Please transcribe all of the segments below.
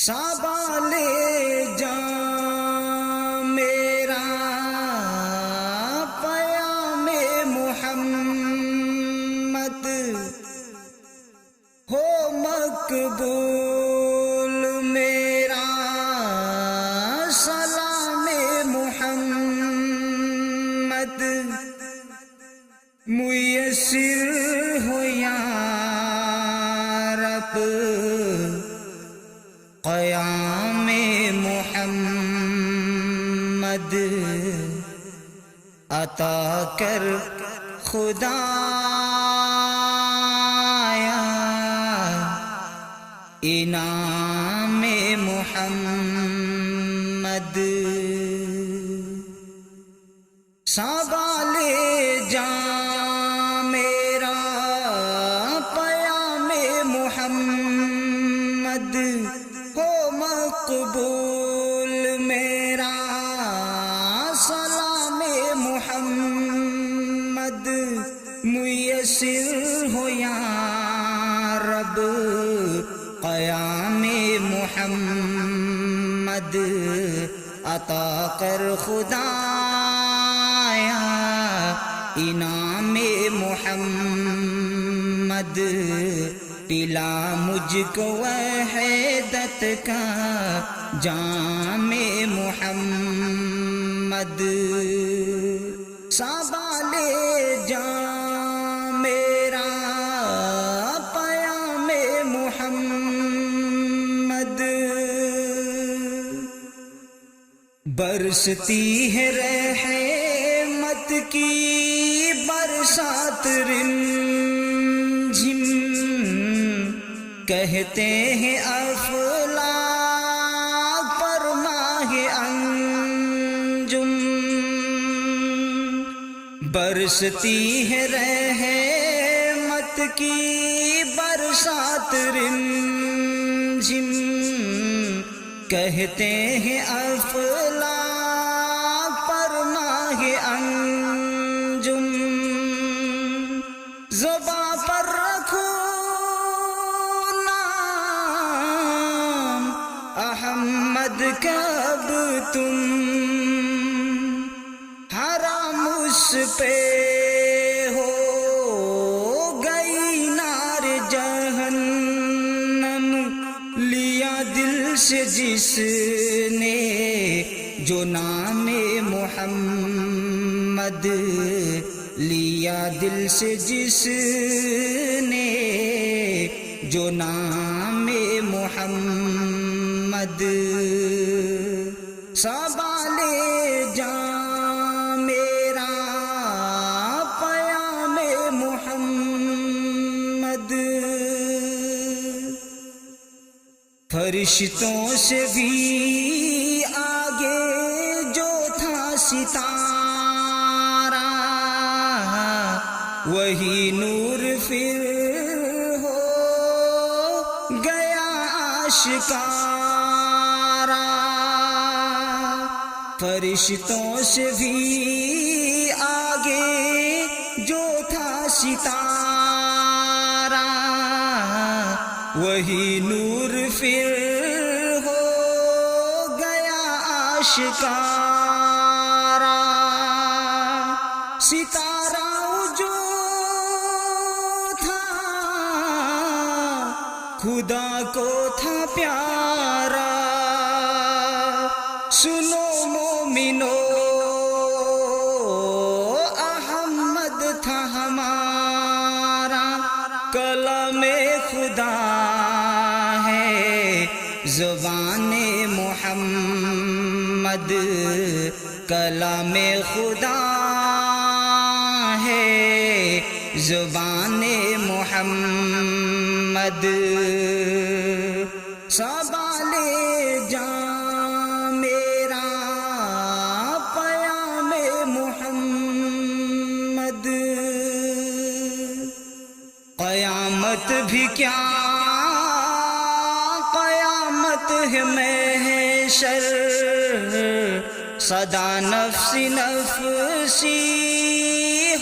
سابالے جاں میرا پیام محمد ہو مقبول میرا سلام محمد میسر ہو یا رب قیام محمد عطا کر خدایا انعام محمد سابالے جاں میرا پیام محمد ہو مقبول میرا سلام محمد میسر ہو یا رب قیام محمد عطا کر خدایا انعام محمد پلا مجھ کو وحدت کا جام محمد سابالے جاں میرا پیام محمد برستی ہے رحمت کی برسات رمجھم کہتے ہیں افلاک پر ماہ انجم برستی ہے رحمت کی برسات رمجھم کہتے ہیں افلاک پر ماہ انجم زباں پر رکھو نام احمد کب تم حرام اس پہ ہو گئی نار جہنم لیا دل سے جس نے جو نام محمد لیا دل سے جس نے جو نام محمد سابالے جاں میرا پیام محمد فرشتوں سے بھی آگے جو تھا ستارہ وہی نور پھر ہو گیا آشکارا فرشتوں سے بھی آگے جو تھا ستارہ وہی نور پھر ہو گیا آشکارا ستارہ جو تھا خدا کو تھا پیارا سنو مومنو احمد تھا ہمارا کلام خدا ہے زبان محمد کلام خدا ہے زبان محمد سابالے جاں میرا پیام محمد قیامت بھی کیا قیامت ہے محشر صدا نفسی نفسی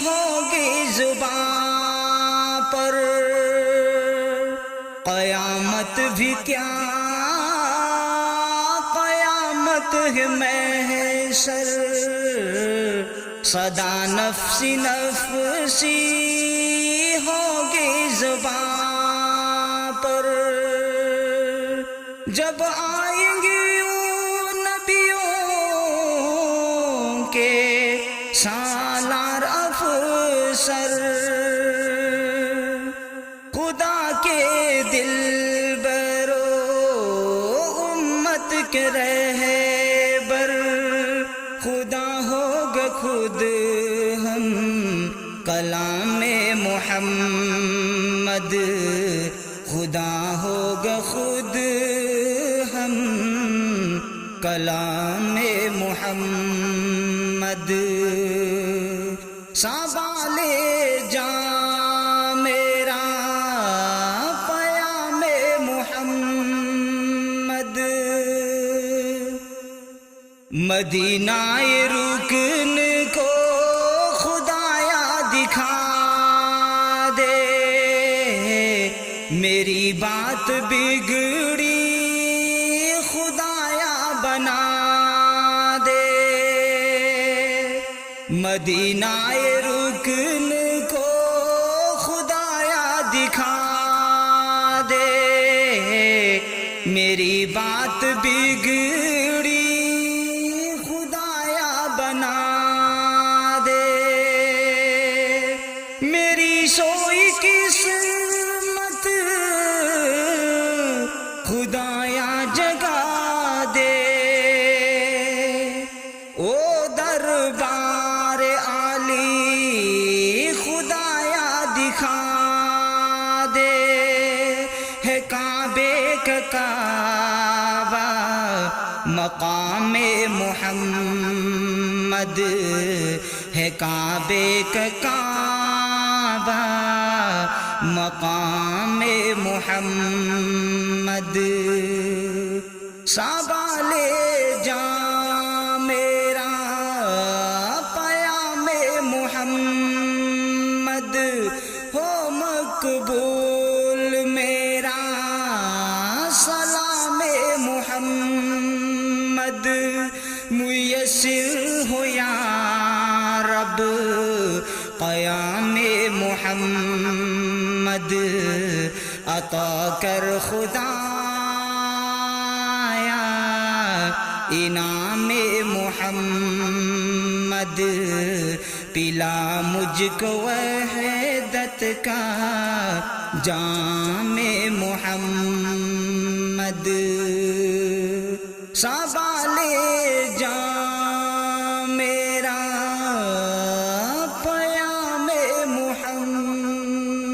ہوگی زبان پر قیامت بھی کیا قیامت ہے محشر صدا نفسی نفسی ہوگی زبان پر جب آئیں گے وہ نبیوں کے سالار افسر خدا کے دل برو امت کے رہبر خدا ہوگا خود ہم کلام محمد خدا ہوگا خود ہم کلام محمد سنبھال جاں میرا پیام محمد مدینہ رکن کو خدایا دکھا دے میری بات بگڑی خدایا بنا دے مدینہ رکن کو خدایا دکھا دے میری بات بگڑی خدایا بنا دے میری سوئی قسمت خدایا جگا دے او دربار عالی خدایا دکھا دے ہے کعبے کا کعبہ مقام محمد ہے کعبے کا کعبہ مقام محمد سنبھال جاں میرا پیام محمد ہو مقبول میرا سلام محمد میسر ہو یا رب قیام محمد عطا کر خدایا انعام محمد پلا مجھ کو وحدت کا جام محمد سنبھال جاں میرا پیام محمد